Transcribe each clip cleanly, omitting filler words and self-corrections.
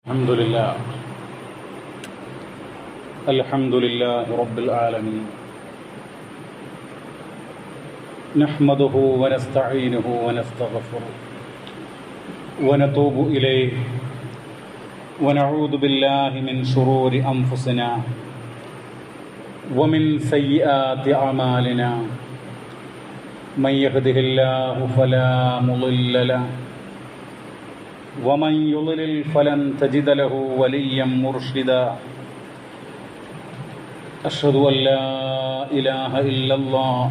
الحمد لله رب العالمين نحمده ونستعينه ونستغفره ونتوب إليه ونعوذ بالله من شرور أنفسنا ومن سيئات أعمالنا من يهده الله فلا مضل له ومن يضلل فلن تجد له وليا مرشدا أشهد أن لا إله إلا الله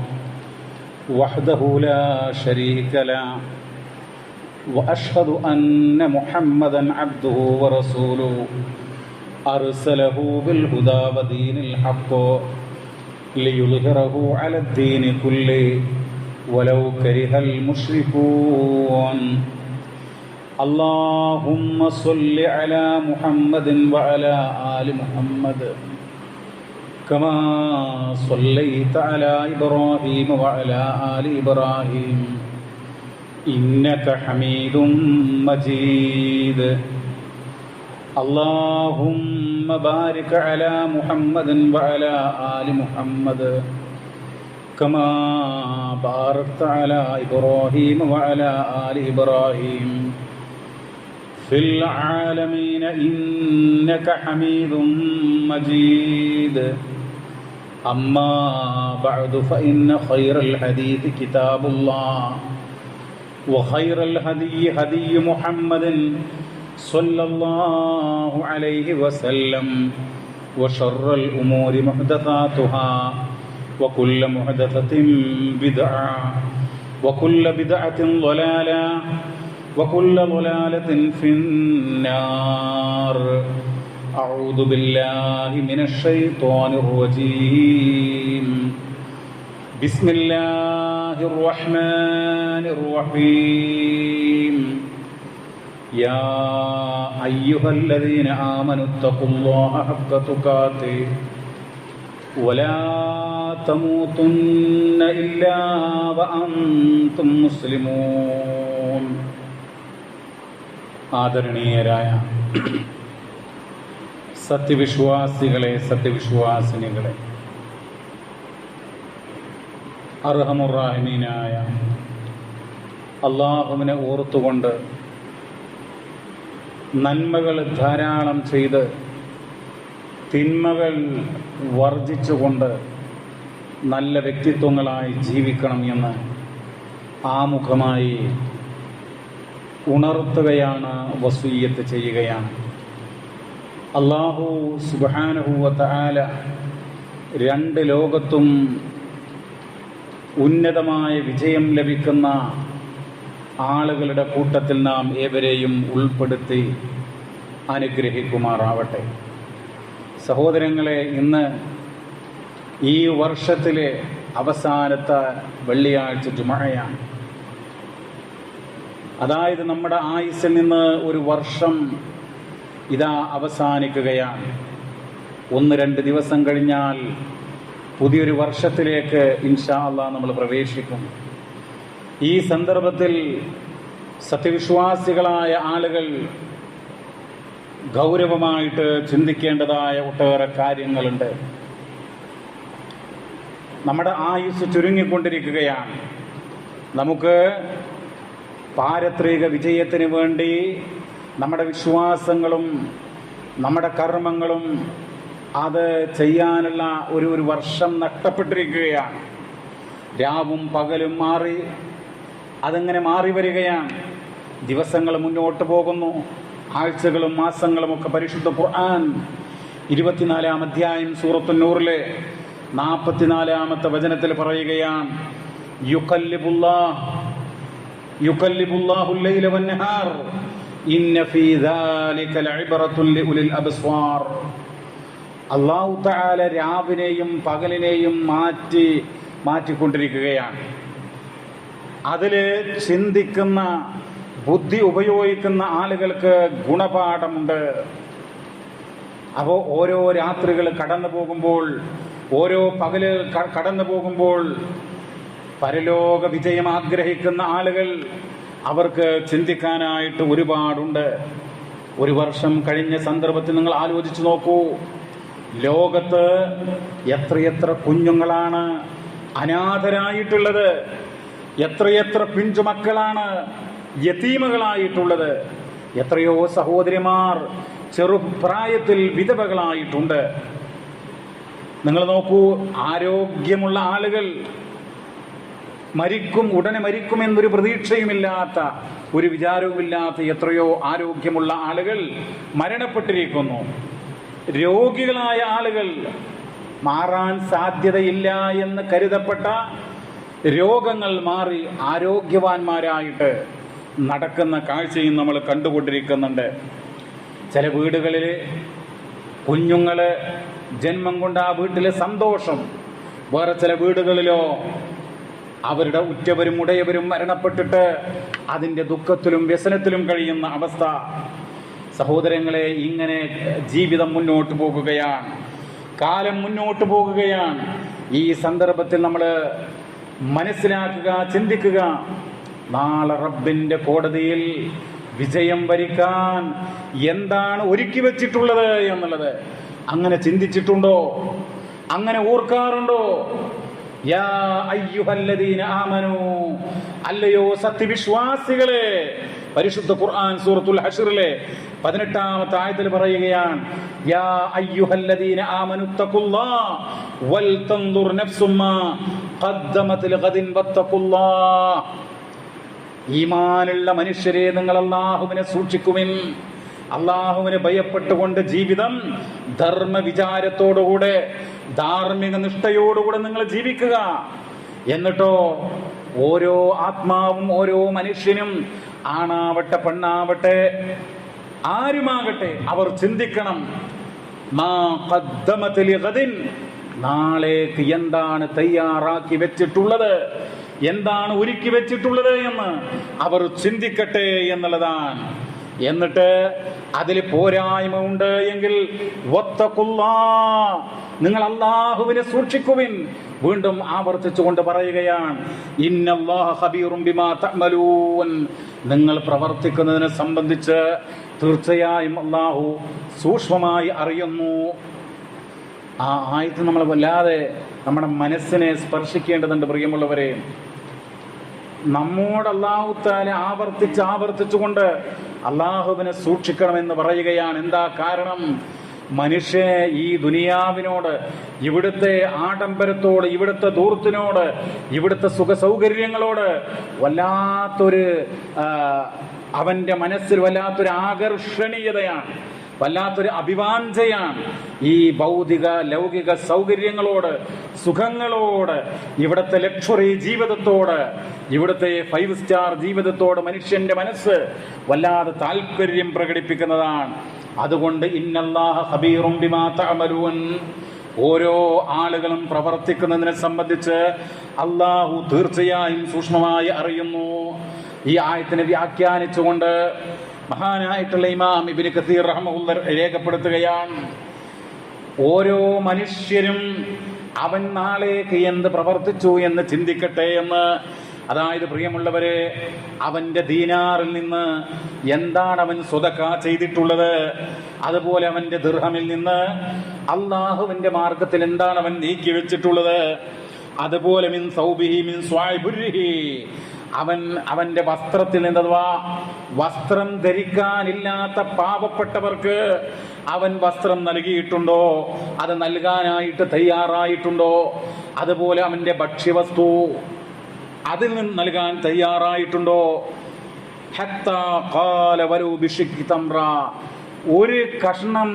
وحده لا شريك له وأشهد أن محمدا عبده ورسوله أرسله بالهدى ودين الحق ليظهره على الدين كله ولو كره المشركون اللهم صل على محمد وعلى آل محمد كما صليت على إبراهيم وعلى آل إبراهيم إنك حميد مجيد اللهم بارك على محمد وعلى آل محمد كما باركت على إبراهيم وعلى آل إبراهيم في العالمين إنك حميد مجيد أما بعد فإن خير الحديث كتاب الله وخير الهدي هدي محمد صلى الله عليه وسلم وشر الأمور محدثاتها وكل محدثة بدعة وكل بدعة ضلالة وكل ضلالة في النار أعوذ بالله من الشيطان الرجيم بسم الله الرحمن الرحيم يا أيها الذين آمنوا اتقوا الله حق تقاته ولا تموتن إلا وأنتم مسلمون ആദരണീയരായ സത്യവിശ്വാസികളെ, സത്യവിശ്വാസിനികളെ, അർഹമുർറാഹിമീനായ അല്ലാഹുവിനെ ഓർത്തുകൊണ്ട് നന്മകൾ ധാരാളം ചെയ്ത് തിന്മകൾ വർജിച്ചുകൊണ്ട് നല്ല വ്യക്തിത്വങ്ങളായി ജീവിക്കണം എന്ന് ആമുഖമായി ഉണർത്തുകയാണ്, വസിയ്യത്ത് ചെയ്യുകയാണ്. അല്ലാഹു സുബ്ഹാനഹു വ തആല രണ്ട് ലോകത്തും ഉന്നതമായ വിജയം ലഭിക്കുന്ന ആളുകളുടെ കൂട്ടത്തിൽ നാം ഏവരെയും ഉൾപ്പെടുത്തി അനുഗ്രഹിക്കുമാറാവട്ടെ. സഹോദരങ്ങളെ, ഇന്ന് ഈ വർഷത്തിലെ അവസാനത്തെ വെള്ളിയാഴ്ച ജുമഅയാണ്. അതായത് നമ്മുടെ ആയുസ്സിൽ നിന്ന് ഒരു വർഷം ഇതാ അവസാനിക്കുകയാണ്. 1-2 ദിവസം കഴിഞ്ഞാൽ പുതിയൊരു വർഷത്തിലേക്ക് ഇൻഷാ അല്ലാഹ് നമ്മൾ പ്രവേശിക്കും. ഈ സന്ദർഭത്തിൽ സത്യവിശ്വാസികളായ ആളുകൾ ഗൗരവമായിട്ട് ചിന്തിക്കേണ്ടതായ ഒട്ടേറെ കാര്യങ്ങളുണ്ട്. നമ്മുടെ ആയുസ് ചുരുങ്ങിക്കൊണ്ടിരിക്കുകയാണ്. നമുക്ക് പാരത്രിക വിജയത്തിന് വേണ്ടി നമ്മുടെ വിശ്വാസങ്ങളും നമ്മുടെ കർമ്മങ്ങളും അത് ചെയ്യാനുള്ള ഒരു വർഷം നഷ്ടപ്പെട്ടിരിക്കുകയാണ്. രാവും പകലും മാറി അതങ്ങനെ മാറി വരികയാണ്. ദിവസങ്ങൾ മുന്നോട്ട് പോകുന്നു, ആഴ്ചകളും മാസങ്ങളും ഒക്കെ. പരിശുദ്ധ ഖുർആൻ 24-ാം അധ്യായം സൂറത്തുൻ നൂറിലെ 44-ാമത്തെ വചനത്തിൽ പറയുകയാണ്, യുഖല്ലിബുല്ലാഹു ലൈല വന്നഹാർ ഇന്ന ഫീ ദാലിക ലഇബ്റത്തുൻ ലിഉലിൽ അബ്സ്വാർ. അല്ലാഹു തആല രാവിനെയും പകലിനെയും മാറ്റിക്കൊണ്ടിരിക്കുകയാണ്. അതില് ചിന്തിക്കുന്ന, ബുദ്ധി ഉപയോഗിക്കുന്ന ആളുകൾക്ക് ഗുണപാഠമുണ്ട്. അപ്പോൾ ഓരോ രാത്രികൾ കടന്നു പോകുമ്പോൾ, ഓരോ പകല് കടന്നു പോകുമ്പോൾ പരലോക വിജയം ആഗ്രഹിക്കുന്ന ആളുകൾ അവർക്ക് ചിന്തിക്കാനായിട്ട് ഒരുപാടുണ്ട്. ഒരു വർഷം കഴിഞ്ഞ സന്ദർഭത്തിൽ നിങ്ങൾ ആലോചിച്ച് നോക്കൂ. ലോകത്ത് എത്രയെത്ര കുഞ്ഞുങ്ങളാണ് അനാഥരായിട്ടുള്ളത്, എത്രയെത്ര പിഞ്ചുമക്കളാണ് യതീമകളായിട്ടുള്ളത്, എത്രയോ സഹോദരിമാർ ചെറുപ്രായത്തിൽ വിധവകളായിട്ടുണ്ട്. നിങ്ങൾ നോക്കൂ, ആരോഗ്യമുള്ള ആളുകൾ ഉടനെ മരിക്കുമെന്നൊരു പ്രതീക്ഷയുമില്ലാത്ത, ഒരു വിചാരവുമില്ലാത്ത എത്രയോ ആരോഗ്യമുള്ള ആളുകൾ മരണപ്പെട്ടിരിക്കുന്നു. രോഗികളായ ആളുകൾ, മാറാൻ സാധ്യതയില്ല എന്ന് കരുതപ്പെട്ട രോഗങ്ങൾ മാറി ആരോഗ്യവാന്മാരായിട്ട് നടക്കുന്ന കാഴ്ചയും നമ്മൾ കണ്ടുകൊണ്ടിരിക്കുന്നുണ്ട്. ചില വീടുകളിൽ കുഞ്ഞുങ്ങൾ ജന്മം കൊണ്ട് ആ വീട്ടിലെ സന്തോഷം, വേറെ ചില വീടുകളിലോ അവരുടെ ഉറ്റവരും ഉടയവരും മരണപ്പെട്ടിട്ട് അതിൻ്റെ ദുഃഖത്തിലും വ്യസനത്തിലും കഴിയുന്ന അവസ്ഥ. സഹോദരങ്ങളെ, ഇങ്ങനെ ജീവിതം മുന്നോട്ട് പോകുകയാണ്, കാലം മുന്നോട്ട് പോകുകയാണ്. ഈ സന്ദർഭത്തിൽ നമ്മൾ മനസ്സിലാക്കുക, ചിന്തിക്കുക, നാളെ റബ്ബിൻ്റെ കോടതിയിൽ വിജയം വരിക്കാൻ എന്താണ് ഒരുക്കി വെച്ചിട്ടുള്ളത് എന്നുള്ളത് അങ്ങനെ ചിന്തിച്ചിട്ടുണ്ടോ? അങ്ങനെ ഓർക്കാറുണ്ടോ? യാ അയ്യുഹല്ലദീന ആമനൂ, അല്ലയോ സത്യവിശ്വാസികളെ. പരിശുദ്ധ ഖുർആൻ സൂറത്തുൽ ഹശ്റിലെ 18-ാമത്തെ ആയത്തിൽ പറയുകയാണ്, യാ അയ്യുഹല്ലദീന ആമനു തഖുല്ലാഹ് വൽ തൻദുർ നഫ്സും മാ ഖദ്ദമത് ലിഗദിൻ വത്തഖുല്ലാഹ്. ഈമാനുള്ള മനുഷ്യരെ, നിങ്ങൾ അല്ലാഹുവിനെ സൂക്ഷിക്കുവിൻ. അള്ളാഹുവിനെ ഭയപ്പെട്ടുകൊണ്ട് ജീവിതം ധർമ്മ വിചാരത്തോടുകൂടെ, ധാർമ്മിക നിഷ്ഠയോടുകൂടെ നിങ്ങൾ ജീവിക്കുക. എന്നിട്ടോ ഓരോ ആത്മാവും, ഓരോ മനുഷ്യനും, ആണാവട്ടെ പെണ്ണാവട്ടെ ആരുമാകട്ടെ, അവർ ചിന്തിക്കണം, മാ ഖദ്ദമത് ലിഗദിൻ, നാളേക്ക് എന്താണ് തയ്യാറാക്കി വെച്ചിട്ടുള്ളത്, എന്താണ് ഒരുക്കി വെച്ചിട്ടുള്ളത് എന്ന് അവർ ചിന്തിക്കട്ടെ എന്നുള്ളതാണ്. എന്നിട്ട് അതിൽ പോരായ്മ ഉണ്ട് എങ്കിൽ വത്തഖുല്ലാഹ്, നിങ്ങൾ അല്ലാഹുവിനെ സൂക്ഷിക്കുവിൻ. വീണ്ടും ആവർത്തിച്ചുകൊണ്ട് പറയുകയാണ്, ഇന്നല്ലാഹ ഖബീറും ബിമാ തഅമലൂൻ, നിങ്ങൾ പ്രവർത്തിക്കുന്നതിനെ സംബന്ധിച്ച് തീർച്ചയായും അല്ലാഹു സൂക്ഷ്മമായി അറിയുന്നു. ആ ആയത്ത് നമ്മൾ വല്ലാതെ നമ്മുടെ മനസ്സിനെ സ്പർശിക്കേണ്ടതുണ്ട് പ്രിയമുള്ളവരെ. നമ്മോട് അല്ലാഹു തആല ആവർത്തിച്ചുകൊണ്ട് അല്ലാഹുവിനെ സൂക്ഷിക്കണമെന്ന് പറയുകയാണ്. എന്താ കാരണം? മനുഷ്യനെ ഈ ദുനിയാവിനോട്, ഇവിടുത്തെ ആഡംബരത്തോട്, ഇവിടുത്തെ ധൂർത്തിനോട്, ഇവിടുത്തെ സുഖസൗകര്യങ്ങളോട് വല്ലാത്തൊരു അവൻ്റെ മനസ്സിൽ വല്ലാത്തൊരു ആകർഷണീയതയാണ്, വല്ലാത്തൊരു അഭിവാഞ്ചയാണ്. ഈ ഭൗതിക ലൗകിക സൗകര്യങ്ങളോട്, സുഖങ്ങളോട്, ഇവിടുത്തെ ലക്ഷറി ജീവിതത്തോട്, ഇവിടുത്തെ 5 സ്റ്റാർ ജീവിതത്തോട് മനുഷ്യന്റെ മനസ്സ് വല്ലാതെ താല്പര്യം പ്രകടിപ്പിക്കുന്നതാണ്. അതുകൊണ്ട് ഇന്നല്ലാഹ ഖബീറും ബിമാ തഅമലൂൻ, ഓരോ ആളുകളും പ്രവർത്തിക്കുന്നതിനെ സംബന്ധിച്ച് അല്ലാഹു തീർച്ചയായും സൂക്ഷ്മമായി അറിയുന്നു. ഈ ആയത്തിനെ വ്യാഖ്യാനിച്ചുകൊണ്ട് മഹാനായിട്ടുള്ള ഇമാം ഇബ്നു കസീർ റഹ്മഹുല്ലാഹ് രേഖപ്പെടുത്തുകയാണ്, ഓരോ മനുഷ്യരും അവൻ നാളേക്ക് എന്ത് പ്രവർത്തിച്ചു എന്ന് ചിന്തിക്കട്ടെ എന്ന്. അതായത് പ്രിയമുള്ളവരെ, അവൻ്റെ ദീനാറിൽ നിന്ന് എന്താണ് അവൻ സ്വതക്ക ചെയ്തിട്ടുള്ളത്, അതുപോലെ അവൻ്റെ ദിർഹമിൽ നിന്ന് അള്ളാഹുവിൻ്റെ മാർഗത്തിൽ എന്താണ് അവൻ നീക്കി വെച്ചിട്ടുള്ളത്, അതുപോലെ മിൻ സൗബിഹി മിൻ സ്വാഇബുരിഹി, അവന്റെ വസ്ത്രത്തിൽ നിന്ന്, അഥവാ വസ്ത്രം ധരിക്കാനില്ലാത്ത പാവപ്പെട്ടവർക്ക് അവൻ വസ്ത്രം നൽകിയിട്ടുണ്ടോ, അത് നൽകാനായിട്ട് തയ്യാറായിട്ടുണ്ടോ, അതുപോലെ അവന്റെ ഭക്ഷ്യവസ്തു അതിൽ നിന്ന് നൽകാൻ തയ്യാറായിട്ടുണ്ടോ, ഹത്താ ഖാല വലൂ ബിശിഖ്ഖി തംറ, ഒരു കഷ്ണം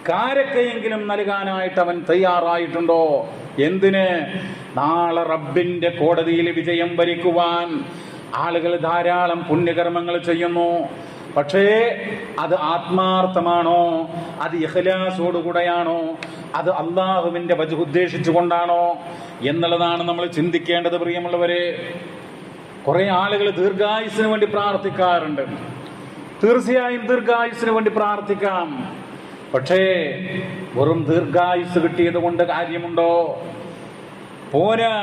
കാരക്കയെങ്കിലും നൽകാനായിട്ട് അവൻ തയ്യാറായിട്ടുണ്ടോ. എന്തിന്? നാളെ റബ്ബിന്റെ കോടതിയിൽ വിജയം വരിക്കുവാൻ ആളുകൾ ധാരാളം പുണ്യകർമ്മങ്ങൾ ചെയ്യുന്നു. പക്ഷേ അത് ആത്മാർത്ഥമാണോ, അത് ഇഖ്ലാസോടുകൂടെയാണോ, അത് അള്ളാഹുവിന്റെ വജ്ഹ് ഉദ്ദേശിച്ചുകൊണ്ടാണോ എന്നുള്ളതാണ് നമ്മൾ ചിന്തിക്കേണ്ടത് പ്രിയമുള്ളവരെ. കുറെ ആളുകൾ ദീർഘായുസ്സിന് വേണ്ടി പ്രാർത്ഥിക്കാറുണ്ട്. തീർച്ചയായും ദീർഘായുസ്സിന് വേണ്ടി പ്രാർത്ഥിക്കാം. പക്ഷേ വെറും ദീർഘായുസ് കിട്ടിയത് കൊണ്ട് കാര്യമുണ്ടോ? പോരാ.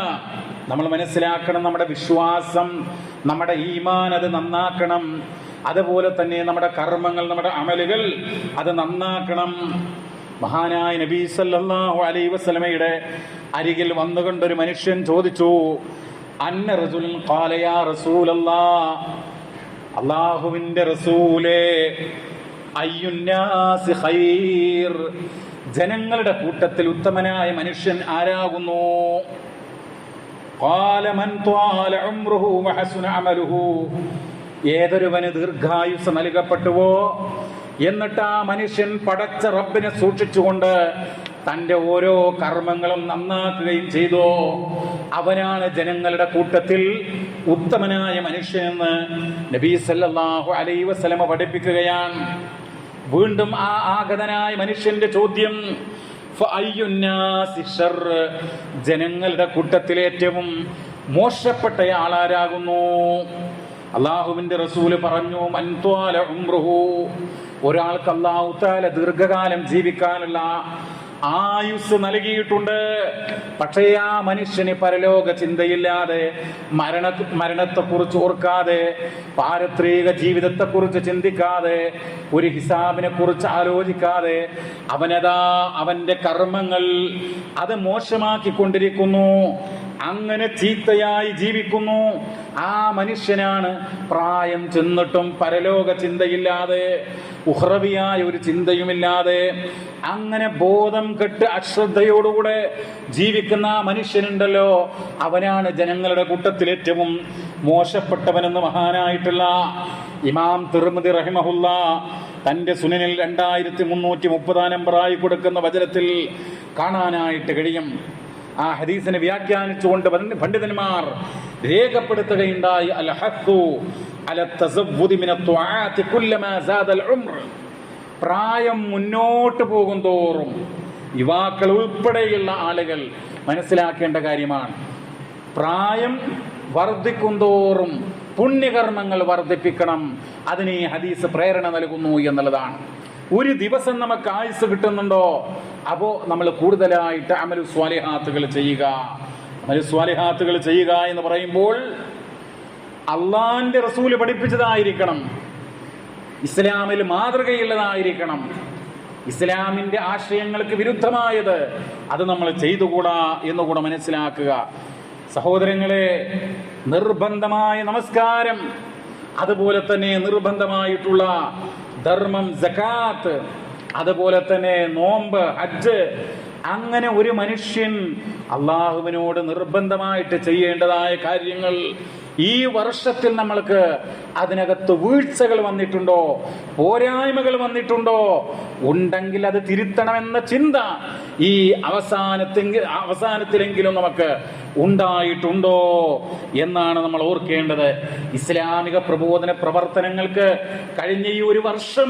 നമ്മൾ മനസ്സിലാക്കണം, നമ്മുടെ വിശ്വാസം, നമ്മുടെ ഈമാൻ അത് നന്നാക്കണം. അതുപോലെ തന്നെ നമ്മുടെ കർമ്മങ്ങൾ, നമ്മുടെ അമലുകൾ അത് നന്നാക്കണം. മഹാനായ നബി സല്ലല്ലാഹു അലൈഹി വസല്ലമയുടെ അരികിൽ വന്നുകൊണ്ടൊരു മനുഷ്യൻ ചോദിച്ചു, അന്ന റജുലുൻ ഖാല യാ റസൂലല്ലാഹ്, അല്ലാഹുവിൻ്റെ റസൂലേ, അയ്യുന്നാസി ഖൈർ, ജനങ്ങളുടെ കൂട്ടത്തിൽ ഉത്തമനായ മനുഷ്യൻ ആരാകുന്നു? ഖാല മൻ ത്വാല ഉംറുഹു വഹസുന അമലുഹു, ഏതൊരുവന് ദീർഘായുസ് നൽകപ്പെട്ടുവോ, എന്നിട്ട് ആ മനുഷ്യൻ പടച്ച റബ്ബിനെ സൂക്ഷിച്ചുകൊണ്ട് തൻ്റെ ഓരോ കർമ്മങ്ങളും നന്നാക്കുകയും ചെയ്തോ, അവനാണ് ജനങ്ങളുടെ കൂട്ടത്തിൽ ഉത്തമനായ മനുഷ്യനെന്ന് നബി സല്ലല്ലാഹു അലൈഹി വസല്ലമ പഠിപ്പിക്കുകയാണ്. വീണ്ടും ആ ആഗതനായ മനുഷ്യന്റെ ചോദ്യം, ഫഅയ്യുന്നാസി ശർ, ജനങ്ങളുടെ കൂട്ടത്തിൽ ഏറ്റവും മോശപ്പെട്ടയാളാരാകുന്നു? അള്ളാഹുവിന്റെ റസൂല് പറഞ്ഞു, മൻ ത്വാല ഉംറുഹു, ഒരാൾക്ക് അല്ലാഹു തആല ദീർഘകാലം ജീവിക്കാനുള്ള ആയുസ് നൽകിയിട്ടുണ്ട്. പക്ഷേ ആ മനുഷ്യന് പരലോക ചിന്തയില്ലാതെ, മരണത്തെക്കുറിച്ച് ഓർക്കാതെ, പാരത്രിക ജീവിതത്തെക്കുറിച്ച് ചിന്തിക്കാതെ, ഒരു ഹിസാബിനെ കുറിച്ച് ആലോചിക്കാതെ അവന്റെ കർമ്മങ്ങൾ അത് മോശമാക്കിക്കൊണ്ടിരിക്കുന്നു, അങ്ങനെ ചീത്തയായി ജീവിക്കുന്നു. ആ മനുഷ്യനാണ് പ്രായം ചെന്നിട്ടും പരലോക ചിന്തയില്ലാതെ, ഉഹ്റവിയായ ഒരു ചിന്തയുമില്ലാതെ, അങ്ങനെ ബോധം കെട്ട് അശ്രദ്ധയോടുകൂടെ ജീവിക്കുന്ന ആ മനുഷ്യനുണ്ടല്ലോ, അവനാണ് ജനങ്ങളുടെ കൂട്ടത്തിൽ ഏറ്റവും മോശപ്പെട്ടവനെന്ന് മഹാനായിട്ടുള്ള ഇമാം തിർമിദി റഹിമഹുല്ലാ തന്റെ സുനനിൽ 2330 നമ്പറായി കൊടുക്കുന്ന വചനത്തിൽ കാണാനായിട്ട് കഴിയും. ആ ഹദീസിനെ വ്യാഖ്യാനിച്ചുകൊണ്ട് പണ്ഡിതന്മാർ രേഖപ്പെടുത്തുകയുണ്ടായി, അൽ ഹഖു അല തസവ്വുദി മിന ത്വആത്തി കുല്ലമാ സാദൽ ഉംർ, പ്രായം മുന്നോട്ട് പോകും തോറും യുവാക്കൾ ഉൾപ്പെടെയുള്ള ആളുകൾ മനസ്സിലാക്കേണ്ട കാര്യമാണ്, പ്രായം വർദ്ധിക്കും തോറും പുണ്യകർമ്മങ്ങൾ വർദ്ധിപ്പിക്കണം. അതിന് ഈ ഹദീസ് പ്രേരണ നൽകുന്നു എന്നുള്ളതാണ്. ഒരു ദിവസം നമുക്ക് ആയുസ് കിട്ടുന്നുണ്ടോ, അപ്പോ നമ്മൾ കൂടുതലായിട്ട് അമലു സ്വാലിഹാത്തുകൾ ചെയ്യുക. അമലു സ്വാലിഹാത്തുകൾ ചെയ്യുക എന്ന് പറയുമ്പോൾ അള്ളാന്റെ റസൂല് പഠിപ്പിച്ചതായിരിക്കണം, ഇസ്ലാമിൽ മാതൃകയുള്ളതായിരിക്കണം. ഇസ്ലാമിന്റെ ആശയങ്ങൾക്ക് വിരുദ്ധമായത് അത് നമ്മൾ ചെയ്തുകൂടാ എന്നുകൂടെ മനസ്സിലാക്കുക. സഹോദരങ്ങളെ, നിർബന്ധമായ നമസ്കാരം, അതുപോലെ തന്നെ നിർബന്ധമായിട്ടുള്ള ധർമ്മം, സകാത്ത്, അതുപോലെ തന്നെ നോമ്പ്, ഹജ്ജ്, അങ്ങനെ ഒരു മനുഷ്യൻ അള്ളാഹുവിനോട് നിർബന്ധമായിട്ട് ചെയ്യേണ്ടതായ കാര്യങ്ങൾ ഈ വർഷത്തിൽ നമ്മൾക്ക് അതിനകത്ത് വീഴ്ചകൾ വന്നിട്ടുണ്ടോ, പോരായ്മകൾ വന്നിട്ടുണ്ടോ, ഉണ്ടെങ്കിൽ അത് തിരുത്തണമെന്ന ചിന്ത ഈ അവസാനത്തിലെങ്കിലും നമുക്ക് ഉണ്ടായിട്ടുണ്ടോ എന്നാണ് നമ്മൾ ഓർക്കേണ്ടത്. ഇസ്ലാമിക പ്രബോധന പ്രവർത്തനങ്ങൾക്ക് കഴിഞ്ഞ ഈ ഒരു വർഷം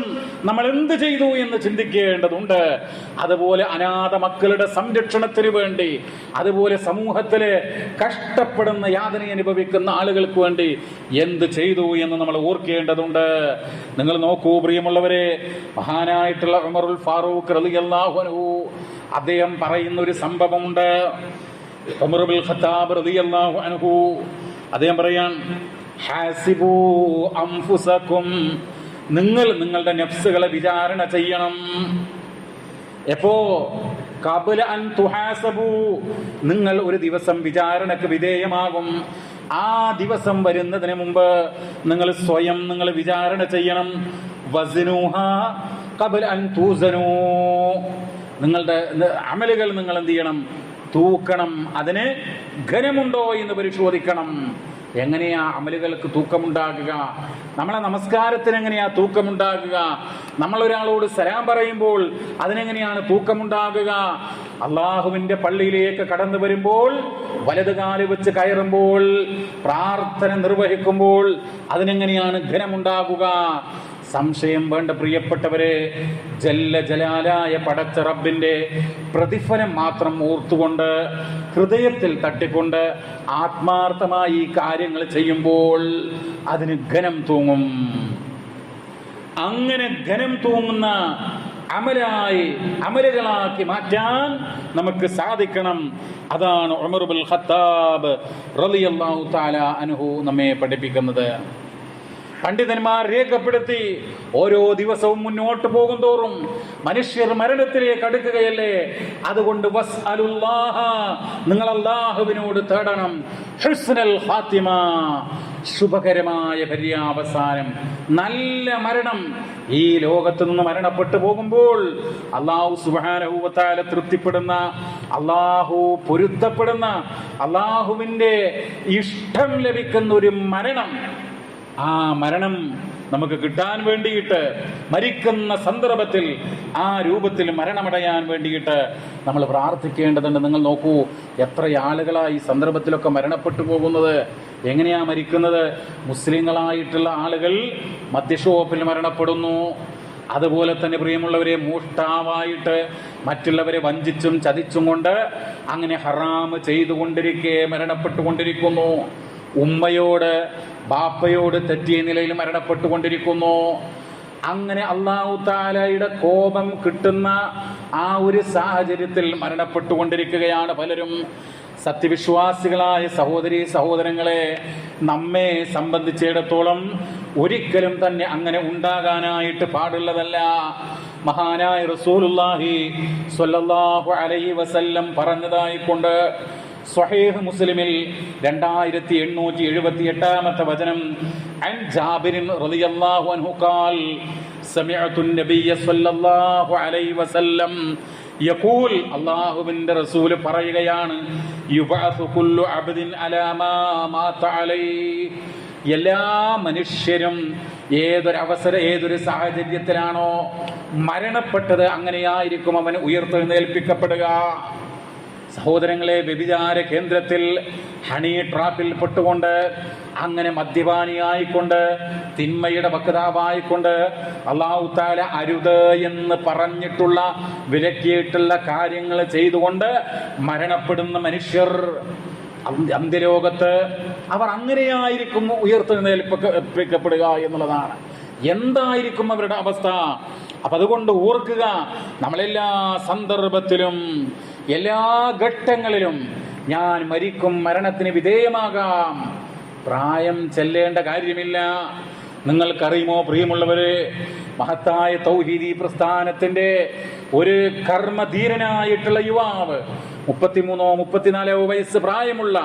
നമ്മൾ എന്ത് ചെയ്തു എന്ന് ചിന്തിക്കേണ്ടതുണ്ട്. അതുപോലെ അനാഥ മക്കളുടെ സംരക്ഷണത്തിന് വേണ്ടി, അതുപോലെ സമൂഹത്തില് കഷ്ടപ്പെടുന്ന യാതന അനുഭവിക്കുന്ന ആളുകൾക്ക് വേണ്ടി എന്ത് ചെയ്തു എന്ന് നമ്മൾ ഓർക്കേണ്ടതുണ്ട്. നിങ്ങൾ നോക്കൂ പ്രിയമുള്ളവരെ, മഹാനായിട്ടുള്ള ഉമറുൽ ഫാറൂഖ് റളിയല്ലാഹു അൻഹു അദ്ദേഹം പറയുന്ന ഒരു സംഭവമുണ്ട്. ഉമർ ഇബ്നുൽ ഖത്താബ് റളിയല്ലാഹു അൻഹു അദ്ദേഹം പറയാൻ, ഹാസിബു അൻഫുസകും, നിങ്ങൾ നിങ്ങളുടെ നഫ്സുകളെ വിചാരണ ചെയ്യണം. എപ്പോ ഖബല അൻ തുഹാസബു, നിങ്ങൾ ഒരു ദിവസം വിചാരണക്ക് വിധേയമാകും. ആ ദിവസം വരുന്നതിന് മുമ്പ് നിങ്ങൾ സ്വയം വിചാരണ ചെയ്യണം. വസ്നുഹ ഖബല അൻ തൂസനു, നിങ്ങളുടെ അമലുകൾ നിങ്ങൾ എന്ത് ചെയ്യണം, തൂക്കണം. അതിന് ഘനമുണ്ടോ എന്ന് പരിശോധിക്കണം. എങ്ങനെയാ അമലുകൾക്ക് തൂക്കമുണ്ടാകുക? നമ്മളെ നമസ്കാരത്തിന് എങ്ങനെയാ തൂക്കമുണ്ടാകുക? നമ്മൾ ഒരാളോട് സലാം പറയുമ്പോൾ അതിനെങ്ങനെയാണ് തൂക്കമുണ്ടാകുക? അള്ളാഹുവിന്റെ പള്ളിയിലേക്ക് കടന്നു വരുമ്പോൾ, വലതുകാല് വെച്ച് കയറുമ്പോൾ, പ്രാർത്ഥന നിർവഹിക്കുമ്പോൾ അതിനെങ്ങനെയാണ് ഘനമുണ്ടാകുക? സംശയം വേണ്ട പ്രിയപ്പെട്ടവരെ, ജല്ല ജലാലായ പടച്ച റബ്ബിന്റെ പ്രതിഫലം മാത്രം ഓർത്തുകൊണ്ട്, ഹൃദയത്തിൽ തട്ടിക്കൊണ്ട് ആത്മാർത്ഥമായി ഈ കാര്യങ്ങൾ ചെയ്യുമ്പോൾ അതിന് ഘനം തൂങ്ങും. അങ്ങനെ ഘനം തൂങ്ങുന്ന അമലുകളാക്കി മാറ്റാൻ നമുക്ക് സാധിക്കണം. അതാണ് ഉമർ ഇബ്നുൽ ഖത്താബ് റളിയല്ലാഹു തആല അൻഹു നമ്മെ പഠിപ്പിക്കുന്നത്. പണ്ഡിതന്മാർ രേഖപ്പെടുത്തി. ഓരോ ദിവസവും മുന്നോട്ട് പോകും തോറും മനുഷ്യർ മരണത്തിലേക്ക് അടുക്കുകയല്ലേ. അതുകൊണ്ട് വസ്അലുല്ലാഹ, നിങ്ങൾ അല്ലാഹുവിനോട് തേടണം ഹുസ്നുൽ ഖാത്തിമ, ശുഭകരമായ പര്യാവസാനം, നല്ല മരണം. ഈ ലോകത്ത് നിന്ന് മരണപ്പെട്ടു പോകുമ്പോൾ അല്ലാഹു സുബ്ഹാനഹു വ തആല തൃപ്തിപ്പെടുന്ന, അല്ലാഹു പൊരുത്തപ്പെടുന്ന, അല്ലാഹുവിന്റെ ഇഷ്ടം ലഭിക്കുന്ന ഒരു മരണം, ആ മരണം നമുക്ക് കിട്ടാൻ വേണ്ടിയിട്ട്, മരിക്കുന്ന സന്ദർഭത്തിൽ ആ രൂപത്തിൽ മരണമടയാൻ വേണ്ടിയിട്ട് നമ്മൾ പ്രാർത്ഥിക്കേണ്ടതുണ്ട്. നിങ്ങൾ നോക്കൂ, എത്ര ആളുകളായി ഈ സന്ദർഭത്തിലൊക്കെ മരണപ്പെട്ടു പോകുന്നത്. എങ്ങനെയാ മരിക്കുന്നത്? മുസ്ലിങ്ങളായിട്ടുള്ള ആളുകൾ മദ്യഷോപ്പിൽ മരണപ്പെടുന്നു. അതുപോലെ തന്നെ പ്രിയമുള്ളവരെ, മോഷ്ടാവായിട്ട് മറ്റുള്ളവരെ വഞ്ചിച്ചും ചതിച്ചും കൊണ്ട് അങ്ങനെ ഹറാം ചെയ്തുകൊണ്ടിരിക്കെ മരണപ്പെട്ടുകൊണ്ടിരിക്കുന്നു. ഉമ്മയോട് ബാപ്പയോട് തെറ്റിയ നിലയിൽ മരണപ്പെട്ടുകൊണ്ടിരിക്കുന്നു. അങ്ങനെ അല്ലാഹു തആലയുടെ കോപം കിട്ടുന്ന ആ ഒരു സാഹചര്യത്തിൽ മരണപ്പെട്ടുകൊണ്ടിരിക്കുകയാണ് പലരും. സത്യവിശ്വാസികളായ സഹോദരീ സഹോദരങ്ങളെ, നമ്മെ സംബന്ധിച്ചിടത്തോളം ഒരിക്കലും തന്നെ അങ്ങനെ ഉണ്ടാകാനായിട്ട് പാടുള്ളതല്ല. മഹാനായ റസൂലുള്ളാഹി സ്വല്ലല്ലാഹു അലൈഹി വസല്ലം പറഞ്ഞതായിക്കൊണ്ട് സ്വഹീഹ് മുസ്ലിമിൽ 2878 വചനം, അൻ ജാബിർ റളിയല്ലാഹു അൻഹു ഖാൽ സമിഅതു നബിയ സ്വല്ലല്ലാഹു അലൈഹി വസല്ലം യഖൂൽ, അല്ലാഹുവിന്റെ റസൂൽ പറയുകയാണ്, യുബഅസു കുല്ലു അബ്ദിൻ അലാ മാ മാത അലൈഹി, എല്ലാ മനുഷ്യരും ഏതൊരു സാഹചര്യത്തിലാണോ മരണപ്പെട്ടത് അങ്ങനെയായിരിക്കും അവൻ ഉയർത്തെഴുന്നേൽപ്പിക്കപ്പെടുക. സഹോദരങ്ങളെ, വ്യഭിചാര കേന്ദ്രത്തിൽ ഹണി ട്രാപ്പിൽ പെട്ടുകൊണ്ട്, അങ്ങനെ മദ്യപാനിയായിക്കൊണ്ട്, തിന്മയുടെ വക്താവായിക്കൊണ്ട്, അല്ലാഹു തആല അരുത് എന്ന് പറഞ്ഞിട്ടുള്ള വിലക്കിയിട്ടുള്ള കാര്യങ്ങൾ ചെയ്തുകൊണ്ട് മരണപ്പെടുന്ന മനുഷ്യർ അന്ത്യലോകത്ത് അവർ അങ്ങനെയായിരിക്കും ഉയർത്തെഴുന്നേൽപ്പിക്കപ്പെടുക എന്നുള്ളതാണ്. എന്തായിരിക്കും അവരുടെ അവസ്ഥ? അപ്പൊ അതുകൊണ്ട് ഓർക്കുക, നമ്മളെല്ലാ സന്ദർഭത്തിലും എല്ലാ ഘട്ടങ്ങളിലും ഞാൻ മരിക്കും, മരണത്തിന് വിധേയമാകാം. പ്രായം ചെല്ലേണ്ട കാര്യമില്ല. നിങ്ങൾക്കറിയുമോ പ്രിയമുള്ളവരെ, മഹത്തായ തൗഹീദി പ്രസ്ഥാനത്തിന്റെ ഒരു കർമ്മധീരനായിട്ടുള്ള യുവാവ്, 33-34 വയസ്സ് പ്രായമുള്ള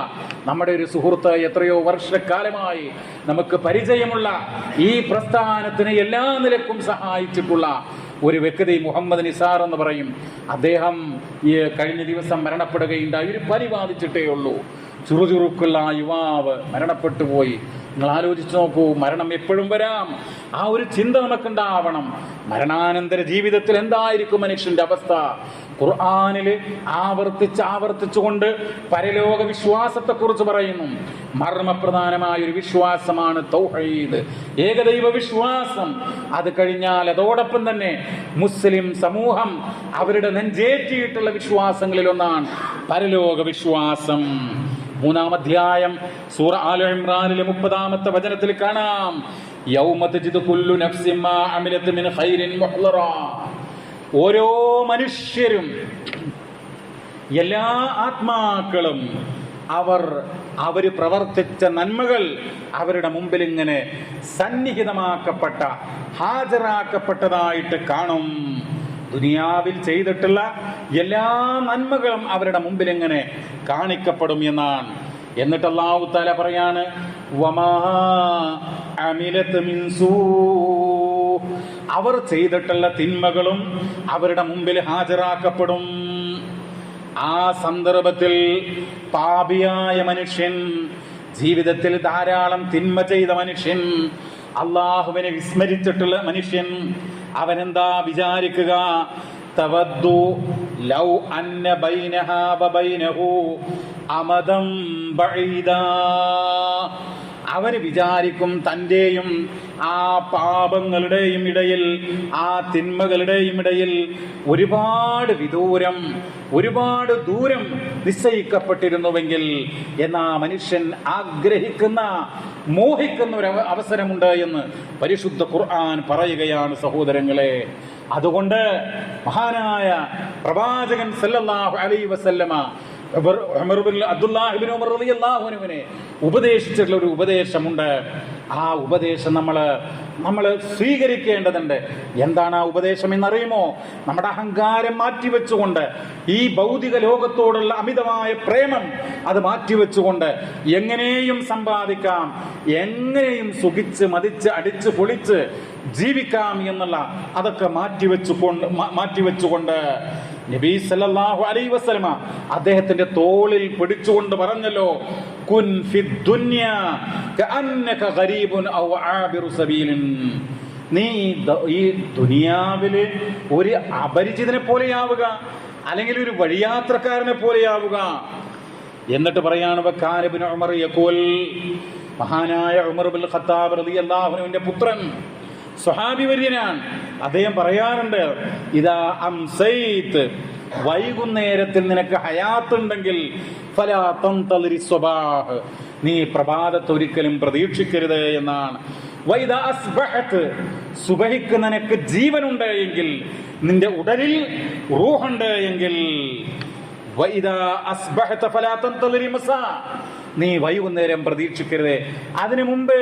നമ്മുടെ ഒരു സുഹൃത്ത്, എത്രയോ വർഷക്കാലമായി നമുക്ക് പരിചയമുള്ള, ഈ പ്രസ്ഥാനത്തിന് എല്ലാ നിലക്കും സഹായിച്ചിട്ടുള്ള ഒരു വ്യക്തി, മുഹമ്മദ് നിസാർ എന്ന് പറയും. അദ്ദേഹം ഈ കഴിഞ്ഞ ദിവസം മരണപ്പെടുകയുണ്ടായി. ഒരു പനി ബാധിച്ചിട്ടേ ഉള്ളൂ. ചുറുചുറുക്കുള്ള യുവാവ് മരണപ്പെട്ടു പോയി. നിങ്ങൾ ആലോചിച്ച് നോക്കൂ, മരണം എപ്പോഴും വരാം. ആ ഒരു ചിന്ത നമുക്കുണ്ടാവണം. മരണാനന്തര ജീവിതത്തിൽ എന്തായിരിക്കും മനുഷ്യന്റെ അവസ്ഥ? ഖുർആനിൽ ആവർത്തിച്ചുകൊണ്ട് പരലോക വിശ്വാസത്തെ കുറിച്ച് പറയുന്നു. മർമ്മപ്രധാനമായ ഒരു വിശ്വാസമാണ് തൗഹീദ്, ഏകദൈവ വിശ്വാസം. അത് കഴിഞ്ഞാൽ അതോടൊപ്പം തന്നെ മുസ്ലിം സമൂഹം അവരുടെ നെഞ്ചേറ്റിയിട്ടുള്ള വിശ്വാസങ്ങളിൽ ഒന്നാണ് പരലോക വിശ്വാസം. 3-ാം അധ്യായം സൂറ ആല ഇംറാനിലെ 30-ാമത്തെ വചനത്തിൽ കാണാം, യൗമ തജിദു കുല്ലു നഫ്സിൻ മാ അമിലത് മിൻ ഖൈരിൻ മുഹ്ളറാ. ഓരോ മനുഷ്യരും, എല്ലാ ആത്മാക്കളും അവര് പ്രവർത്തിച്ച നന്മകൾ അവരുടെ മുമ്പിൽ ഇങ്ങനെ സന്നിഹിതമാക്കപ്പെട്ട, ഹാജരാക്കപ്പെട്ടതായിട്ട് കാണും. ദുനിയാവിൽ ചെയ്തിട്ടുള്ള എല്ലാ നന്മകളും അവരുടെ മുമ്പിൽ എങ്ങനെ കാണിക്കപ്പെടും എന്നാണ്. എന്നിട്ട് അല്ലാഹു തആല പറയാണ്, വമാ അമിലത് മിൻ സൂ, അവർ ചെയ്തിട്ടുള്ള തിന്മകളും അവരുടെ മുമ്പിൽ ഹാജരാക്കപ്പെടും. ആ സന്ദർഭത്തിൽ പാപിയായ മനുഷ്യൻ, ജീവിതത്തിൽ ധാരാളം തിന്മ ചെയ്ത മനുഷ്യൻ, അള്ളാഹുവിനെ വിസ്മരിച്ചിട്ടുള്ള മനുഷ്യൻ, അവനെന്താ വിചാരിക്കുക? തവദ്ദു ലൗ അന്ന ബൈനഹാ വബൈനഹു അമദം ബഈദാ. അവന് വിചാരിക്കും തൻ്റെയും ആ പാപങ്ങളുടെയും ഇടയിൽ, ആ തിന്മകളുടെയും ഇടയിൽ ഒരുപാട് ദൂരം നിശ്ചയിക്കപ്പെട്ടിരുന്നുവെങ്കിൽ എന്നാ മനുഷ്യൻ ആഗ്രഹിക്കുന്ന, മോഹിക്കുന്ന ഒരു അവസരമുണ്ട് എന്ന് പരിശുദ്ധ ഖുർആൻ പറയുകയാണ് സഹോദരങ്ങളെ. അതുകൊണ്ട് മഹാനായ പ്രവാചകൻ സല്ലല്ലാഹു അലൈഹി വസല്ലമ അബ്ദുല്ലാഹ് ഇബ്നു ഉമർ റളിയല്ലാഹു അൻഹുവിനെ ഉപദേശിച്ചിട്ടുള്ള ഒരു ഉപദേശമുണ്ട്. ആ ഉപദേശം നമ്മൾ സ്വീകരിക്കേണ്ടതുണ്ട്. എന്താണ് ആ ഉപദേശം എന്നറിയുമോ? നമ്മുടെ അഹങ്കാരം മാറ്റിവെച്ചുകൊണ്ട്, ഈ ഭൗതിക ലോകത്തോടുള്ള അമിതമായ പ്രേമം അത് മാറ്റിവെച്ചുകൊണ്ട് എങ്ങനെയും സമ്പാദിക്കാം, എങ്ങനെയും മതിച്ച് അടിച്ച് പൊളിച്ച് ജീവിക്കാം എന്നുള്ള അതൊക്കെ മാറ്റിവെച്ചുകൊണ്ട് നബി സല്ലല്ലാഹു അലൈഹി വസല്ലമ അദ്ദേഹത്തിന്റെ തോളിൽ പിടിച്ചുകൊണ്ട് പറഞ്ഞല്ലോ, കുൻ ഫിദ് ദുനിയ കഅന്നക ഗരീബുൻ ഔ ആബിറു സബീലിൻ. നീ ഈ ദുനിയാവില് ഒരു അപരിചിതനെ പോലെയാവുക, അല്ലെങ്കിൽ ഒരു വഴിയാത്രക്കാരനെ പോലെയാവുക. എന്നിട്ട് പറയാണ്, വകാന ഇബ്നു ഉമർ യഖൂൽ, മഹാനായ ഉമർ ഇബ്നുൽ ഖത്താബ് റളിയല്ലാഹു അൻഹുവിന്റെ പുത്രൻ, സ്വഹാബി വര്യനാണ്, അദ്ദേഹം പറയാറുണ്ട്, ഇദാ അംസൈത്, വൈകുന്നേരത്തിൽ നിനക്ക് ഹയാത്തുണ്ടെങ്കിൽ ഫലാ തന്തളിരി സ്വബാഹ്, നീ പ്രഭാതത്തെ ഒരിക്കലും പ്രതീക്ഷിക്കരുത് എന്നാണ്. വൈദാ അസ്ബഹത്, സുബഹിക്ക് നിനക്ക് ജീവനുണ്ട് എങ്കിൽ, നിന്റെ ഉടലിൽ റൂഹുണ്ട് എങ്കിൽ, വൈദാ അസ്ബഹത ഫലാ തന്തളിരി മസാ, നീ വൈകുന്നേരം പ്രതീക്ഷിക്കരുത്, അതിനു മുമ്പേ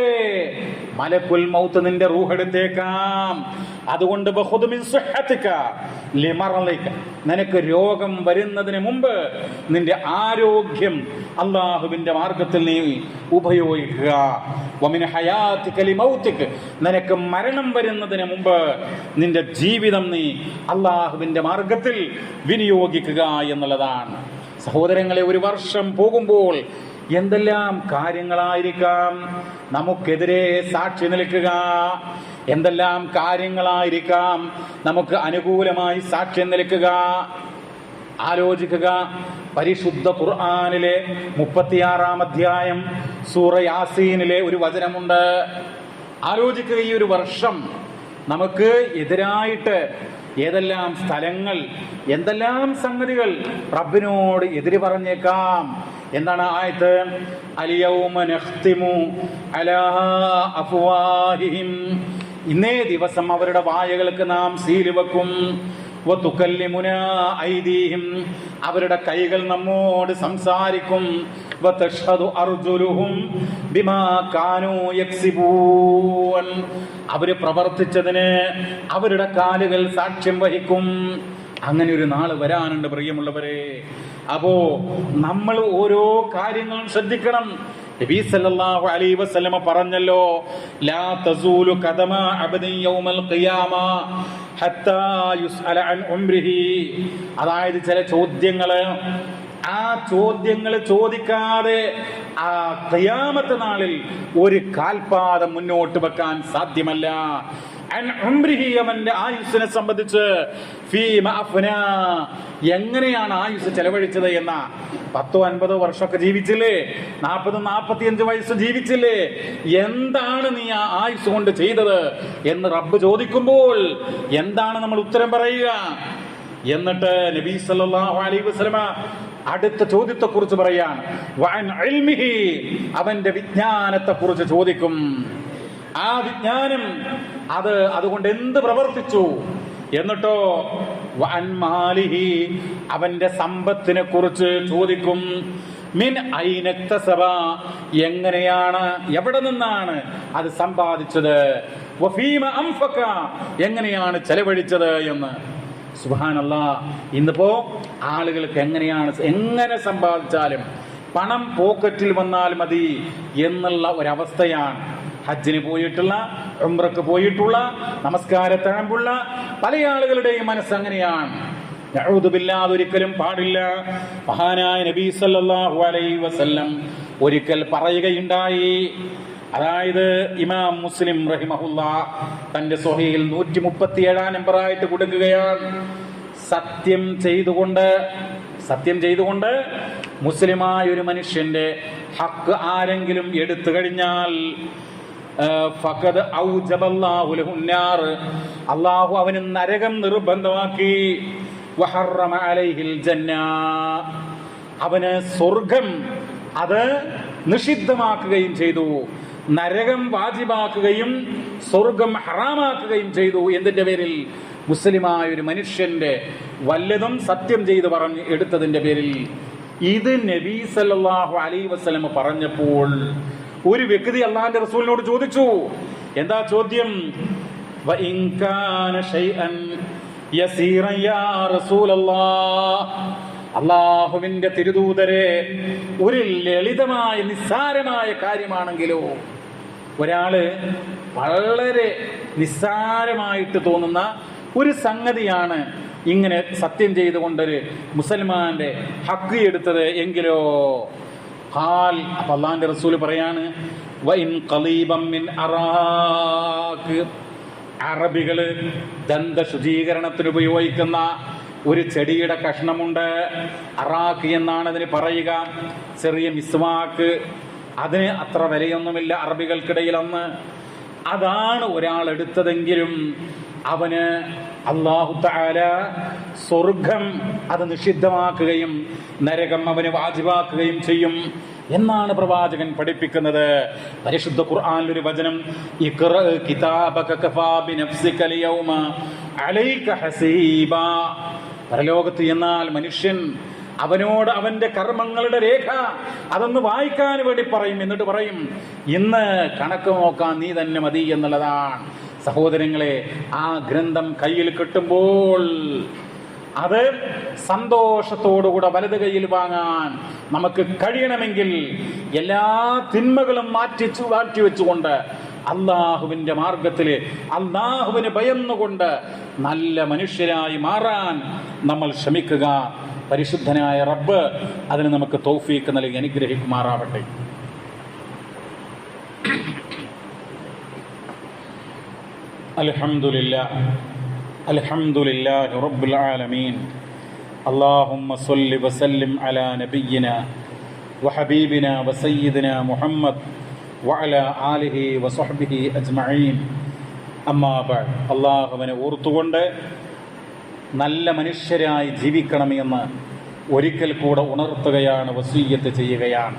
മലക്കുൽ മൗത്ത് നിന്റെ റൂഹെടുത്തേക്കാം. അതുകൊണ്ട് നിനക്ക് രോഗം വരുന്നതിന് മുമ്പ് നിന്റെ ആരോഗ്യം അള്ളാഹുവിന്റെ മാർഗത്തിൽ നീ ഉപയോഗിക്കുക. നിനക്ക് മരണം വരുന്നതിന് മുമ്പ് നിന്റെ ജീവിതം നീ അള്ളാഹുവിന്റെ മാർഗത്തിൽ വിനിയോഗിക്കുക എന്നുള്ളതാണ്. സഹോദരങ്ങളെ, ഒരു വർഷം പോകുമ്പോൾ എന്തെല്ലാം കാര്യങ്ങളായിരിക്കാം നമുക്കെതിരെ സാക്ഷി നിൽക്കുക, എന്തെല്ലാം കാര്യങ്ങളായിരിക്കാം നമുക്ക് അനുകൂലമായി സാക്ഷ്യം നിൽക്കുക. ആലോചിക്കുക, പരിശുദ്ധ ഖുർആനിലെ 36-ാം അധ്യായം സൂറ യാസീനിലെ ഒരു വചനമുണ്ട്. ആലോചിക്കുക, ഈ ഒരു വർഷം നമുക്ക് എതിരായിട്ട് ഏതെല്ലാം സ്ഥലങ്ങൾ, എന്തെല്ലാം സംഗതികൾ റബ്ബിനോട് എതിര് പറഞ്ഞേക്കാം. എന്താണ് ആയത്ത്? അൽയൗമ നഖ്തിമു അലാ അഫ്വാഹിഹിം, ഇന്നേ ദിവസം അവരുടെ വായകൾക്ക് നാം സീൽ വെക്കും. വതുകല്ലിമുനാ ഐദീഹിം, അവരുടെ കൈകൾ നമ്മോട് സംസാരിക്കും. വതഷ്ഹദു അർജുലുഹും ബിമാ കാനൂ യക്സിബൂൻ, അവര് പ്രവർത്തിച്ചതിന് അവരുടെ കാലുകൾ സാക്ഷ്യം വഹിക്കും. അങ്ങനെ ഒരു നാള് വരാനുണ്ട് പ്രിയമുള്ളവരെ. അപ്പോ നമ്മൾ ഓരോ കാര്യങ്ങളും ശ്രദ്ധിക്കണം. നബി സല്ലല്ലാഹു അലൈഹി വസല്ലമ പറഞ്ഞല്ലോ, ലാ തസൂലു ഖദമ അബ്ദിൻ യൗമൽ ഖിയാമ ഹത്താ യുസ്അല അൻ ഉംരിഹി. അതായത് ചില ചോദ്യങ്ങള്, ആ ചോദ്യങ്ങൾ ചോദിക്കാതെ ആ ഖിയാമത്ത് നാളിൽ ഒരു കാൽപാദം മുന്നോട്ട് വെക്കാൻ സാധ്യമല്ല. അൻ ഉംരിഹി, അവന്റെ ആയുസ്സിനെ സംബന്ധിച്ച്, ഫീമ അഫ്നാ, എങ്ങനെയാണ് ആയുസ് ചെലവഴിച്ചത് എന്ന. 10-50 വർഷമൊക്കെ ജീവിച്ചില്ലേ, 40-45 വയസ്സ് ജീവിച്ചില്ലേ, എന്താണ് നീ ആ ആയുസ് കൊണ്ട് ചെയ്തത് എന്ന് റബ്ബ് ചോദിക്കുമ്പോൾ എന്താണ് നമ്മൾ ഉത്തരം പറയുക? എന്നിട്ട് നബി സല്ലല്ലാഹു അലൈഹി വസല്ലമ അടുത്ത ചോദ്യത്തെ കുറിച്ച് പറയാണ്, വഅൻ ഇൽമിഹി, അവന്റെ വിജ്ഞാനത്തെ കുറിച്ച് ചോദിക്കും. ആ വിജ്ഞാനം അതുകൊണ്ട് എന്ത് പ്രവർത്തിച്ചു. എന്നിട്ടോ വഅൻ മാലിഹി, അവന്റെ സമ്പത്തിനെ കുറിച്ച് ചോദിക്കും. മിൻ ഐനക്തസബ, എങ്ങനെയാണ്, എവിടെ നിന്നാണ് അത് സമ്പാദിച്ചത്. വഫീമ അൻഫക, എങ്ങനെയാണ് ചെലവഴിച്ചത് എന്ന്. സുബ്ഹാനല്ലാഹ്, ഇന്നിപ്പോ ആളുകൾക്ക് എങ്ങനെ സമ്പാദിച്ചാലും പണം പോക്കറ്റിൽ വന്നാൽ മതി എന്നുള്ള ഒരവസ്ഥയാണ്. ഹജ്ജിന് പോയിട്ടുള്ള, ഉംറക്ക് പോയിട്ടുള്ള, നമസ്കാരത്തഴമ്പുള്ള പല ആളുകളുടെയും മനസ്സങ്ങനെയാണ്. നഊദു ബില്ലാഹ്, ഒരിക്കലും പാടില്ല. മഹാനായ നബി സല്ലല്ലാഹു അലൈഹി വസല്ലം ഒരിക്കൽ പറയുകയുണ്ടായി. അതായത് ഇമാം മുസ്ലിം റഹിമഹുല്ലാഹ് തന്റെ സ്വഹീഹിൽ 137-ാം നമ്പറായിട്ട് കൊടുക്കുകയാണ്. സത്യം ചെയ്തുകൊണ്ട് മുസ്ലിമായ ഒരു മനുഷ്യന്റെ ഹക്ക് ആരെങ്കിലും എടുത്തു കഴിഞ്ഞാൽ ഫഖദ് ഔജബല്ലാഹു ലഹുന്നാർ, അല്ലാഹു അവന് നരകം നിർബന്ധമാക്കി. വഹറമ അലൈഹിൽ ജന്ന, അവന് സ്വർഗം അത് നിഷിദ്ധമാക്കുകയും ചെയ്തു. നരകം വാജിബാക്കുകയും സ്വർഗം ഹറാമാക്കുകയും ചെയ്തു. എന്തിന്റെ പേരിൽ? മുസ്ലിമായ ഒരു മനുഷ്യന്റെ വല്ലതും സത്യം ചെയ്ത് പറഞ്ഞ് എടുത്തതിന്റെ പേരിൽ. ഇത് നബി സല്ലല്ലാഹു അലൈഹി വസല്ലം പറഞ്ഞപ്പോൾ ഒരു വ്യക്തി അള്ളാഹിന്റെ റസൂലിനോട് ചോദിച്ചു. എന്താ ചോദ്യം? വഇൻ കാന ശൈഅൻ യസീറൻ യാ റസൂലല്ലാഹ്, അള്ളാഹുവിന്റെ തിരുദൂതരെ, ഒരു ലളിതമായ നിസ്സാരമായ കാര്യമാണെങ്കിലോ, ഒരാള് വളരെ നിസ്സാരമായിട്ട് തോന്നുന്ന ഒരു സംഗതിയാണ് ഇങ്ങനെ സത്യം ചെയ്തുകൊണ്ടൊരു മുസൽമാന്റെ ഹക്ക് എടുത്തത് എങ്കിലോ, ഖാൽ, അപ്പൊ അള്ളാഹിന്റെ റസൂൽ പറയാണ്, വഇൻ ഖലീബൻ മിൻ അറാഖ്, അറബികള് ദന്ത ശുചീകരണത്തിന് ഉപയോഗിക്കുന്ന ഒരു ചെടിയുടെ കഷ്ണമുണ്ട്, അറാഖ് എന്നാണ് അതിന് പറയുക, ചെറിയ മിസ്വാക്ക്. അതിന് അത്ര വിലയൊന്നുമില്ല അറബികൾക്കിടയിൽ അന്ന്. അതാണ് ഒരാൾ എടുത്തതെങ്കിലും അവന് അല്ലാഹു തആല സ്വർഗം അത് നിഷിദ്ധമാക്കുകയും നരകം അവന് വാജിബാക്കുകയും ചെയ്യും എന്നാണ് പ്രവാചകൻ പഠിപ്പിക്കുന്നത്. പരിശുദ്ധ ഖുർആനിൽ ഒരു വചനം, ഇഖ്റ കിതാബക കഫാ ബിനഫ്സിക അൽയൗമ അലൈക ഹസീബാ. പരലോകത്ത് എന്നാൽ മനുഷ്യൻ അവനോട് അവന്റെ കർമ്മങ്ങളുടെ രേഖ അതൊന്ന് വായിക്കാൻ വേണ്ടി പറയും. എന്നിട്ട് പറയും, ഇന്ന് കണക്ക് നോക്കാൻ നീ തന്നെ മതി എന്നുള്ളതാണ്. സഹോദരങ്ങളെ, ആ ഗ്രന്ഥം കയ്യിൽ കിട്ടുമ്പോൾ അത് സന്തോഷത്തോടുകൂടെ വലത് കയ്യിൽ വാങ്ങാൻ നമുക്ക് കഴിയണമെങ്കിൽ എല്ലാ തിന്മകളും മാറ്റിവെച്ചുകൊണ്ട് അള്ളാഹുവിന്റെ മാർഗത്തില് അള്ളാഹുവിന് ഭയന്നുകൊണ്ട് നല്ല മനുഷ്യരായി മാറാൻ നമ്മൾ ശ്രമിക്കുക. പരിശുദ്ധനായ റബ്ബ് അതിന് നമുക്ക് തൗഫീഖ് നൽകി അനുഗ്രഹിക്കുമാറാവട്ടെ. അൽഹംദുലില്ലാഹ് അൽഹംദുലില്ലാഹി റബ്ബിൽ ആലമീൻ. അല്ലാഹുമ്മ സ്വല്ലി വസല്ലിം അലാ നബിയ്യിനാ വഹബീബിനാ വസയ്യിദിനാ മുഹമ്മദ് വഅലാ ആലിഹി വസഹ്ബിഹി അജ്മഈൻ. അമ്മാ ബഅദ്. അല്ലാഹുവിനെ ഓർത്തുകൊണ്ട് നല്ല മനുഷ്യരായി ജീവിക്കണമെന്ന് ഒരിക്കൽ കൂടെ ഉണർത്തുകയാണ്, വസിയ്യത്ത് ചെയ്യുകയാണ്.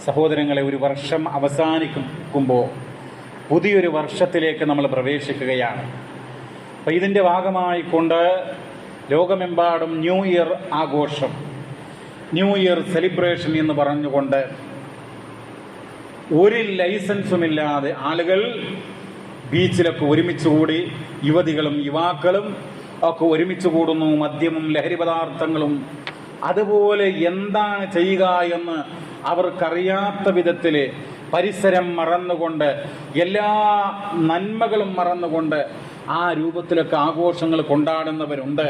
സഹോദരങ്ങളെ, ഒരു വർഷം അവസാനിക്കുമ്പോൾ പുതിയൊരു വർഷത്തിലേക്ക് നമ്മൾ പ്രവേശിക്കുകയാണ്. അപ്പം ഇതിൻ്റെ ഭാഗമായിക്കൊണ്ട് ലോകമെമ്പാടും ന്യൂ ഇയർ ആഘോഷം, ന്യൂ ഇയർ സെലിബ്രേഷൻ എന്ന് പറഞ്ഞുകൊണ്ട് ഒരു ലൈസൻസുമില്ലാതെ ആളുകൾ ബീച്ചിലൊക്കെ ഒരുമിച്ച് കൂടി, യുവതികളും യുവാക്കളും ഒക്കെ ഒരുമിച്ച് കൂടുന്നു. മദ്യവും ലഹരി പദാർത്ഥങ്ങളും അതുപോലെ എന്താണ് ചെയ്യുക എന്ന് അവർക്കറിയാത്ത വിധത്തിൽ പരിസരം മറന്നുകൊണ്ട്, എല്ലാ നന്മകളും മറന്നുകൊണ്ട് ആ രൂപത്തിലൊക്കെ ആഘോഷങ്ങൾ കൊണ്ടാടുന്നവരുണ്ട്.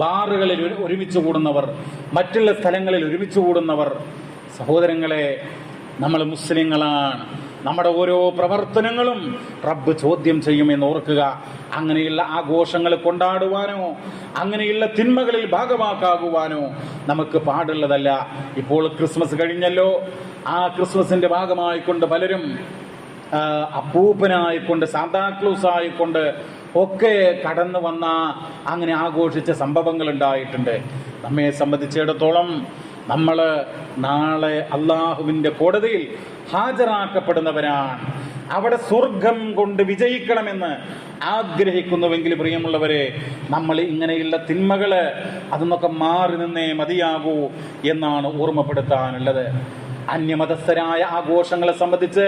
ബാറുകളിൽ ഒരുമിച്ച് കൂടുന്നവർ, മറ്റുള്ള സ്ഥലങ്ങളിൽ ഒരുമിച്ച് കൂടുന്നവർ. സഹോദരങ്ങളെ, നമ്മൾ മുസ്ലിങ്ങളാണ്. നമ്മുടെ ഓരോ പ്രവർത്തനങ്ങളും റബ്ബ് ചോദ്യം ചെയ്യുമെന്ന് ഓർക്കുക. അങ്ങനെയുള്ള ആഘോഷങ്ങൾ കൊണ്ടാടുവാനോ അങ്ങനെയുള്ള തിന്മകളിൽ ഭാഗമാക്കാകുവാനോ നമുക്ക് പാടുള്ളതല്ല. ഇപ്പോൾ ക്രിസ്മസ് കഴിഞ്ഞല്ലോ. ആ ക്രിസ്മസിന്റെ ഭാഗമായിക്കൊണ്ട് പലരും അപ്പൂപ്പനായിക്കൊണ്ട് സാന്താക്ലൂസ് ആയിക്കൊണ്ട് ഒക്കെ കടന്നു വന്ന അങ്ങനെ ആഘോഷിച്ച സംഭവങ്ങൾ ഉണ്ടായിട്ടുണ്ട്. നമ്മെ സംബന്ധിച്ചിടത്തോളം നമ്മൾ നാളെ അള്ളാഹുവിൻ്റെ കോടതിയിൽ ഹാജരാക്കപ്പെടുന്നവരാണ്. അവിടെ സ്വർഗം കൊണ്ട് വിജയിക്കണമെന്ന് ആഗ്രഹിക്കുന്നുവെങ്കിൽ പ്രിയമുള്ളവരെ, നമ്മൾ ഇങ്ങനെയുള്ള തിന്മകള് അതിന്നൊക്കെ മാറി നിന്നേ മതിയാകൂ എന്നാണ് ഓർമ്മപ്പെടുത്താനുള്ളത്. അന്യമതസ്ഥരായ ആഘോഷങ്ങളെ സംബന്ധിച്ച്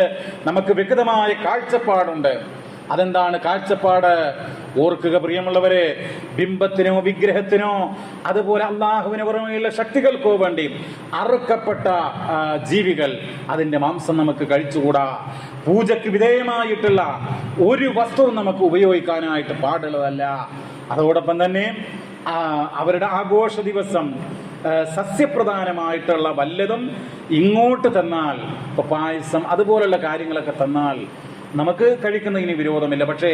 നമുക്ക് വ്യക്തമായ കാഴ്ചപ്പാടുണ്ട്. അതെന്താണ് കാഴ്ചപ്പാട്? ഓർക്കുക പ്രിയമുള്ളവരെ, ബിംബത്തിനോ വിഗ്രഹത്തിനോ അതുപോലെ അള്ളാഹുവിന് പുറമെയുള്ള ശക്തികൾക്കോ വേണ്ടി അറുക്കപ്പെട്ട ജീവികൾ, അതിൻ്റെ മാംസം നമുക്ക് കഴിച്ചുകൂടാ. പൂജയ്ക്ക് വിധേയമായിട്ടുള്ള ഒരു വസ്തുവും നമുക്ക് ഉപയോഗിക്കാനായിട്ട് പാടുള്ളതല്ല. അതോടൊപ്പം തന്നെ അവരുടെ ആഘോഷ ദിവസം സസ്യപ്രധാനമായിട്ടുള്ള വല്ലതും ഇങ്ങോട്ട് തന്നാൽ, ഇപ്പോൾ പായസം അതുപോലുള്ള കാര്യങ്ങളൊക്കെ തന്നാൽ നമുക്ക് കഴിക്കുന്നതിന് വിരോധമില്ല. പക്ഷേ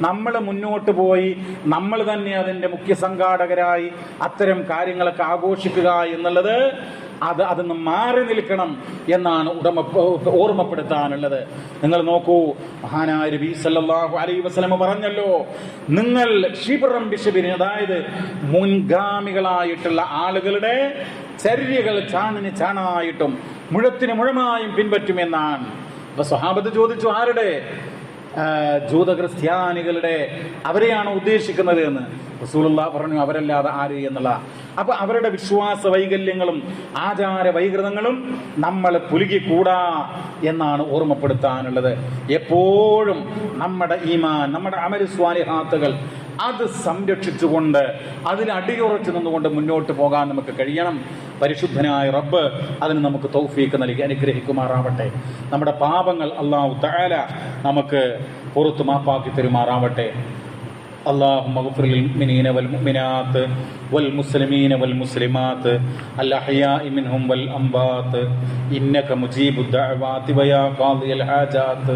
നമ്മൾ മുന്നോട്ട് പോയി നമ്മൾ തന്നെ അതിൻ്റെ മുഖ്യ സംഘാടകരായി അത്തരം കാര്യങ്ങളൊക്കെ ആഘോഷിക്കുക എന്നുള്ളത് അതൊന്ന് മാറി നിൽക്കണം എന്നാണ് ഓർമ്മപ്പെടുത്താനുള്ളത്. നിങ്ങൾ നോക്കൂ, മഹാനായ നബി സല്ലല്ലാഹു അലൈഹി വസല്ലം പറഞ്ഞല്ലോ, നിങ്ങൾ ഷിബ്റൻ ബിഷിബ്രിൻ, അതായത് മുൻഗാമികളായിട്ടുള്ള ആളുകളുടെ ചര്യകൾ ചാണിന് ചാണായിട്ടും മുഴത്തിന് മുഴമായും പിൻപറ്റുമെന്നാണ്. അപ്പൊ സ്വഹാബത്ത് ചോദിച്ചു, ആരുടെ? ജൂത ക്രിസ്ത്യാനികളുടെ അവരെയാണ് ഉദ്ദേശിക്കുന്നത് എന്ന് റസൂലുള്ളാഹി പറഞ്ഞു, അവരല്ലാതെ ആര് എന്നുള്ള. അപ്പൊ അവരുടെ വിശ്വാസ വൈകല്യങ്ങളും ആചാര വൈകൃതങ്ങളും നമ്മൾ പുലുകിക്കൂടാ എന്നാണ് ഓർമ്മപ്പെടുത്താനുള്ളത്. എപ്പോഴും നമ്മുടെ ഈമാൻ, നമ്മുടെ അമൽ സ്വാലിഹാത്തുകൾ അത് സംരക്ഷിച്ചുകൊണ്ട് അതിൽ അടിയുറച്ചു നിന്നുകൊണ്ട് മുന്നോട്ട് പോകാൻ നമുക്ക് കഴിയണം. പരിശുദ്ധനായ റബ്ബ് അതിന് നമുക്ക് തൗഫീക്ക് നൽകി അനുഗ്രഹിക്കുമാറാവട്ടെ. നമ്മുടെ പാപങ്ങൾ അല്ലാഹു തആല നമുക്ക് പുറത്തു മാപ്പാക്കി തരുമാറാവട്ടെ. اللهم اغفر للمؤمنين والمؤمنات والمسلمين والمسلمات الأحياء منهم والأموات إنك مجيب الدعوات ويا قاضي الحاجات.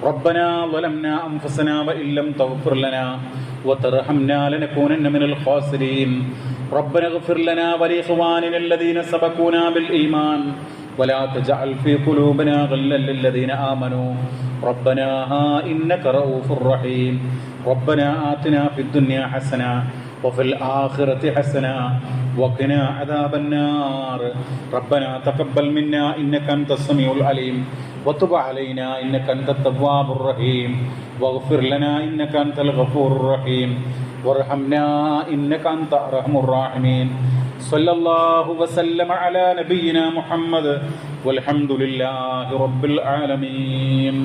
ربنا ظلمنا أنفسنا وإن لم تغفر لنا وترحمنا لنكونن من الخاسرين. ربنا اغفر لنا ولإخواننا الذين سبقونا بالإيمان ولا تجعل في قلوبنا غلا للذين آمنوا ربنا إنك رؤوف رحيم. ربنا آتنا في الدنيا حسنة وفي الآخرة حسنة وقنا عذاب النار. ربنا تقبل منا إنك أنت السميع العليم وتب علينا إنك أنت التواب الرحيم واغفر لنا إنك أنت الغفور الرحيم وارحمنا إنك أنت أرحم الراحمين. صلى الله وسلم على نبينا محمد والحمد لله رب العالمين.